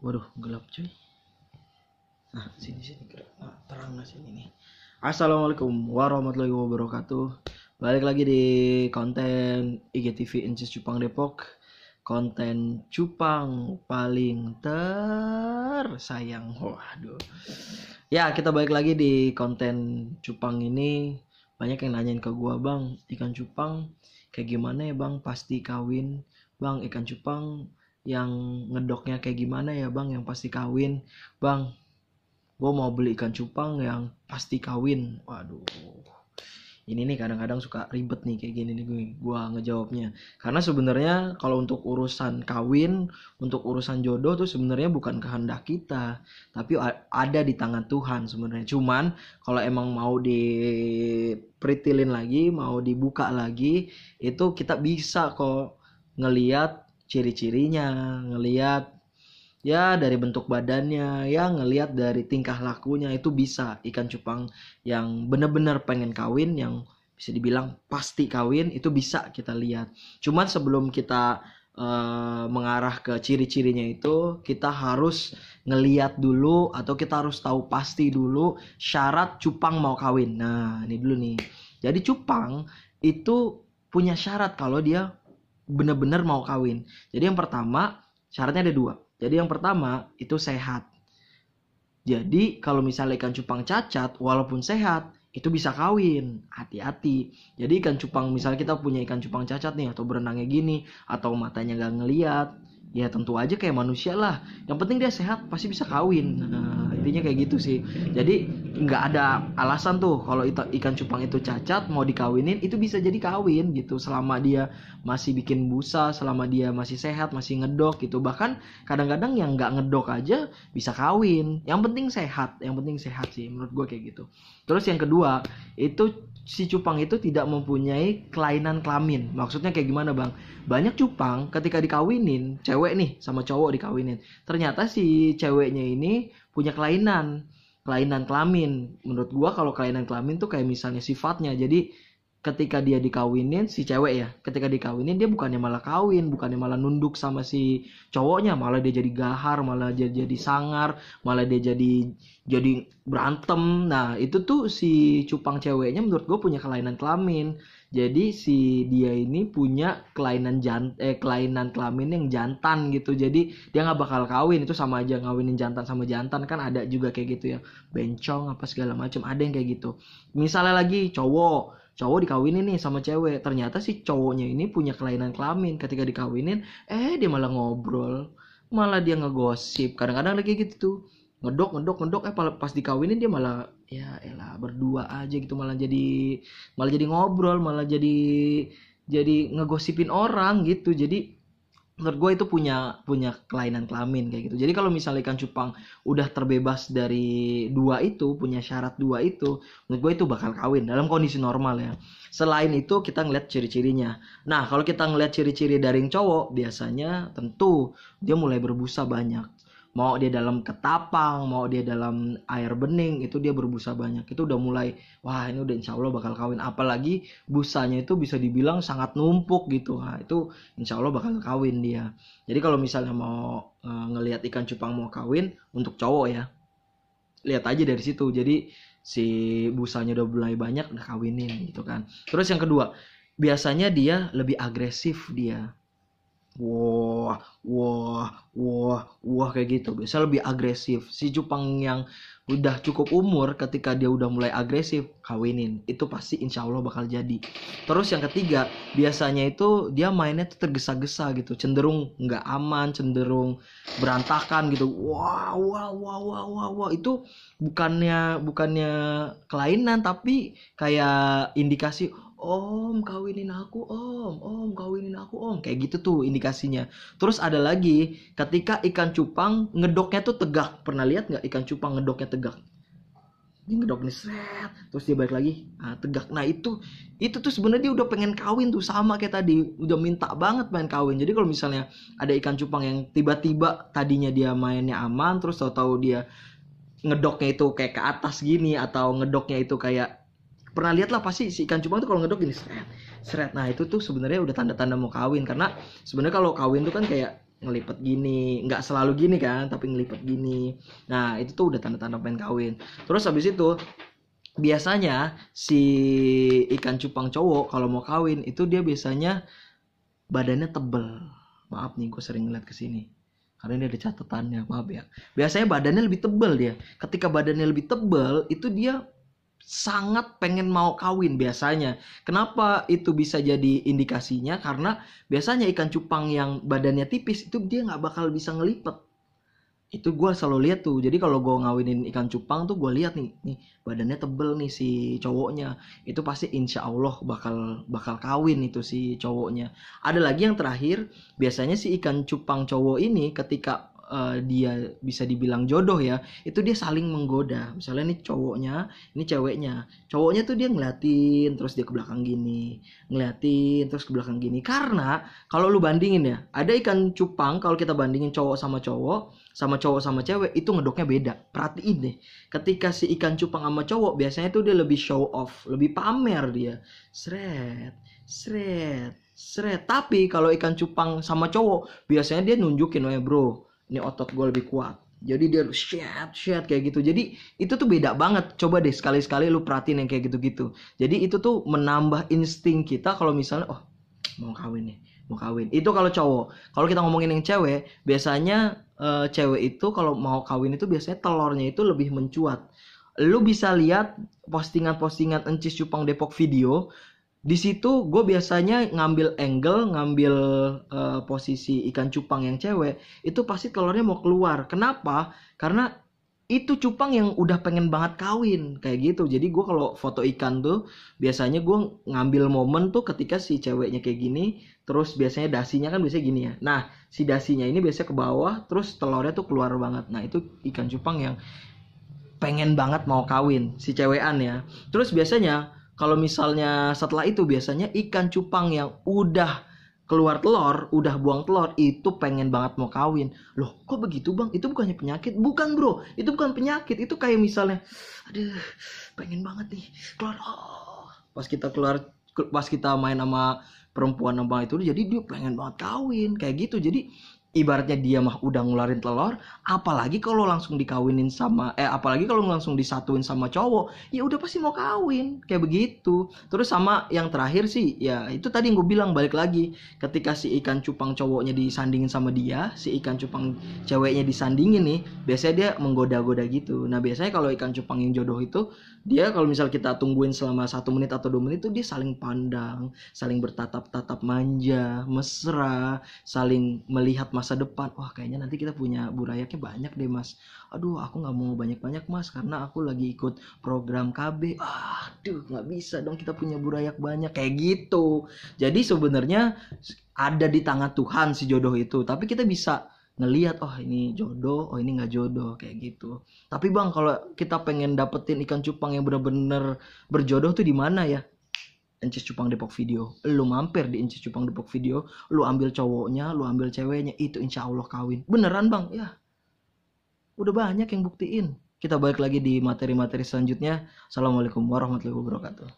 Waduh, gelap cuy. Nah, sini gerak. Nah, terang lah sini nih. Assalamualaikum warahmatullahi wabarakatuh. Balik lagi di konten IGTV Incis Cupang Depok. Konten cupang paling tersayang. Waduh. Ya, kita balik lagi di konten cupang ini. Banyak yang nanyain ke gua, "Bang, ikan cupang kayak gimana ya, Bang? Pasti kawin. Bang, ikan cupang yang ngedoknya kayak gimana ya, Bang? Yang pasti kawin. Bang, gue mau beli ikan cupang yang pasti kawin." Waduh, ini nih kadang-kadang suka ribet nih kayak gini nih gue ngejawabnya. Karena sebenarnya kalau untuk urusan kawin, untuk urusan jodoh tuh sebenarnya bukan kehendak kita, tapi ada di tangan Tuhan sebenarnya. Cuman kalau emang mau diperitilin lagi, mau dibuka lagi, itu kita bisa kok ngelihat ciri-cirinya, ngelihat ya dari bentuk badannya, ya ngelihat dari tingkah lakunya. Itu bisa ikan cupang yang bener-bener pengen kawin, yang bisa dibilang pasti kawin, itu bisa kita lihat. Cuman sebelum kita mengarah ke ciri-cirinya itu, kita harus ngeliat dulu, atau kita harus tahu pasti dulu syarat cupang mau kawin. Nah, ini dulu nih. Jadi cupang itu punya syarat kalau dia bener-bener mau kawin. Jadi yang pertama, syaratnya ada dua. Jadi yang pertama itu sehat. Jadi kalau misalnya ikan cupang cacat, walaupun sehat, itu bisa kawin. Hati-hati. Jadi ikan cupang, misalnya kita punya ikan cupang cacat nih, atau berenangnya gini, atau matanya gak ngeliat, ya tentu aja kayak manusia lah. Yang penting dia sehat, pasti bisa kawin. Nah, intinya kayak gitu sih. Jadi nggak ada alasan tuh kalau ikan cupang itu cacat mau dikawinin, itu bisa jadi kawin gitu, selama dia masih bikin busa, selama dia masih sehat, masih ngedok gitu. Bahkan kadang-kadang yang nggak ngedok aja bisa kawin. Yang penting sehat sih menurut gue kayak gitu. Terus yang kedua, itu si cupang itu tidak mempunyai kelainan kelamin. Maksudnya kayak gimana, Bang? Banyak cupang ketika dikawinin, cewek nih sama cowok dikawinin, ternyata si ceweknya ini punya kelainan kelamin. Menurut gua kalau kelainan kelamin tuh kayak misalnya sifatnya. Jadi ketika dia dikawinin, si cewek ya, ketika dikawinin dia bukannya malah kawin, bukannya malah nunduk sama si cowoknya, malah dia jadi gahar, malah dia jadi sangar, malah dia jadi berantem. Nah, itu tuh si cupang ceweknya menurut gue punya kelainan kelamin. Jadi si dia ini punya kelainan kelamin yang jantan gitu. Jadi dia nggak bakal kawin. Itu sama aja ngawinin jantan sama jantan, kan ada juga kayak gitu ya, bencong apa segala macam, ada yang kayak gitu. Misalnya lagi cowok dikawinin nih sama cewek, ternyata si cowoknya ini punya kelainan kelamin. Ketika dikawinin, dia malah ngobrol, malah dia ngegosip. Kadang-kadang lagi gitu tuh, ngedok pas dikawinin dia malah ya elah berdua aja gitu, malah jadi ngobrol, malah jadi ngegosipin orang gitu. Jadi menurut gue itu punya kelainan kelamin kayak gitu. Jadi kalau misalnya ikan cupang udah terbebas dari dua itu, punya syarat dua itu, menurut gue itu bakal kawin dalam kondisi normal ya. Selain itu kita ngeliat ciri-cirinya. Nah, kalau kita ngeliat ciri-ciri dari yang cowok, biasanya tentu dia mulai berbusa banyak. Mau dia dalam ketapang, mau dia dalam air bening, itu dia berbusa banyak. Itu udah mulai, wah ini udah insya Allah bakal kawin. Apalagi busanya itu bisa dibilang sangat numpuk gitu. Nah, itu insya Allah bakal kawin dia. Jadi kalau misalnya mau ngelihat ikan cupang mau kawin untuk cowok ya, lihat aja dari situ. Jadi si busanya udah mulai banyak, udah kawinin gitu kan. Terus yang kedua, biasanya dia lebih agresif dia. Wah, wah, wah kayak gitu. Biasa lebih agresif. Si cupang yang udah cukup umur, ketika dia udah mulai agresif, kawinin. Itu pasti insya Allah bakal jadi. Terus yang ketiga, biasanya itu dia mainnya tuh tergesa-gesa gitu, cenderung nggak aman, cenderung berantakan gitu. Wah, wah, wah, wah, wah, wah. Itu bukannya kelainan, tapi kayak indikasi, Om kawinin aku om kawinin aku om, kayak gitu tuh indikasinya. Terus ada lagi, ketika ikan cupang ngedoknya tuh tegak. Pernah lihat nggak ikan cupang ngedoknya tegak? Dia ngedok nih seret, terus dia balik lagi, tegak. Nah itu tuh sebenarnya dia udah pengen kawin tuh, sama kayak tadi, udah minta banget pengen kawin. Jadi kalau misalnya ada ikan cupang yang tiba-tiba tadinya dia mainnya aman, terus tahu-tahu dia ngedoknya itu kayak ke atas gini, atau ngedoknya itu kayak, pernah lihat lah pasti si ikan cupang tuh kalau ngedok gini seret. Nah itu tuh sebenarnya udah tanda-tanda mau kawin. Karena sebenarnya kalau kawin tuh kan kayak ngelipet gini, nggak selalu gini kan, tapi ngelipet gini. Nah itu tuh udah tanda-tanda pengen kawin. Terus habis itu biasanya si ikan cupang cowok kalau mau kawin itu dia biasanya badannya tebel. Maaf nih, gue sering ngeliat kesini karena ini ada catatannya, maaf ya. Biasanya badannya lebih tebel dia. Ketika badannya lebih tebel itu dia sangat pengen mau kawin biasanya. Kenapa itu bisa jadi indikasinya? Karena biasanya ikan cupang yang badannya tipis itu dia nggak bakal bisa ngelipet. Itu gue selalu lihat tuh. Jadi kalau gue ngawinin ikan cupang tuh gue lihat nih badannya tebel nih si cowoknya. Itu pasti insya Allah bakal kawin itu si cowoknya. Ada lagi yang terakhir, biasanya si ikan cupang cowok ini ketika dia bisa dibilang jodoh ya, itu dia saling menggoda. Misalnya nih cowoknya, ini ceweknya. Cowoknya tuh dia ngeliatin terus dia ke belakang gini, ngeliatin terus ke belakang gini. Karena kalau lu bandingin ya, ada ikan cupang kalau kita bandingin cowok sama cowok sama cewek itu ngedoknya beda. Perhatiin deh, ketika si ikan cupang sama cowok biasanya tuh dia lebih show off, lebih pamer dia. Sret, sret, sret. Tapi kalau ikan cupang sama cowok biasanya dia nunjukin, oh ya bro, ini otot gue lebih kuat. Jadi dia shet kayak gitu. Jadi itu tuh beda banget. Coba deh sekali-sekali lu perhatiin yang kayak gitu-gitu. Jadi itu tuh menambah insting kita kalau misalnya oh mau kawin nih, mau kawin. Itu kalau cowok. Kalau kita ngomongin yang cewek, biasanya cewek itu kalau mau kawin itu biasanya telurnya itu lebih mencuat. Lu bisa lihat postingan-postingan Encis Cupang Depok video. Di situ gue biasanya ngambil angle, ngambil posisi ikan cupang yang cewek, itu pasti telurnya mau keluar. Kenapa? Karena itu cupang yang udah pengen banget kawin kayak gitu. Jadi gue kalau foto ikan tuh biasanya gue ngambil momen tuh ketika si ceweknya kayak gini, terus biasanya dasinya kan biasanya gini ya. Nah si dasinya ini biasanya ke bawah, terus telurnya tuh keluar banget. Nah itu ikan cupang yang pengen banget mau kawin si cewekan ya. Terus biasanya kalau misalnya setelah itu biasanya ikan cupang yang udah keluar telur, udah buang telur itu pengen banget mau kawin. Loh, kok begitu, Bang? Itu bukannya penyakit? Bukan, Bro. Itu bukan penyakit. Itu kayak misalnya aduh, pengen banget nih keluar. Oh, pas kita main sama perempuan sama itu jadi dia pengen banget kawin kayak gitu. Jadi ibaratnya dia mah udah ngeluarin telur, apalagi kalau langsung dikawinin sama apalagi kalau langsung disatuin sama cowok, ya udah pasti mau kawin kayak begitu. Terus sama yang terakhir sih ya itu tadi yang gue bilang, balik lagi ketika si ikan cupang cowoknya disandingin sama dia, si ikan cupang ceweknya disandingin nih, biasanya dia menggoda-goda gitu. Nah biasanya kalau ikan cupang yang jodoh itu dia kalau misal kita tungguin selama 1 menit atau 2 menit itu dia saling pandang, saling bertatap-tatap manja, mesra, saling melihat masa depan. Wah kayaknya nanti kita punya burayaknya banyak deh mas. Aduh aku gak mau banyak-banyak mas karena aku lagi ikut program KB. Aduh gak bisa dong kita punya burayak banyak kayak gitu. Jadi sebenarnya ada di tangan Tuhan si jodoh itu. Tapi kita bisa ngelihat oh ini jodoh, oh ini nggak jodoh kayak gitu. Tapi bang kalau kita pengen dapetin ikan cupang yang benar-benar berjodoh tuh di mana ya? Encis Cupang Depok Video. Lu mampir di Encis Cupang Depok Video, lu ambil cowoknya, lu ambil ceweknya, itu insya Allah kawin. Beneran bang? Ya. Udah banyak yang buktiin. Kita balik lagi di materi-materi selanjutnya. Assalamualaikum warahmatullahi wabarakatuh.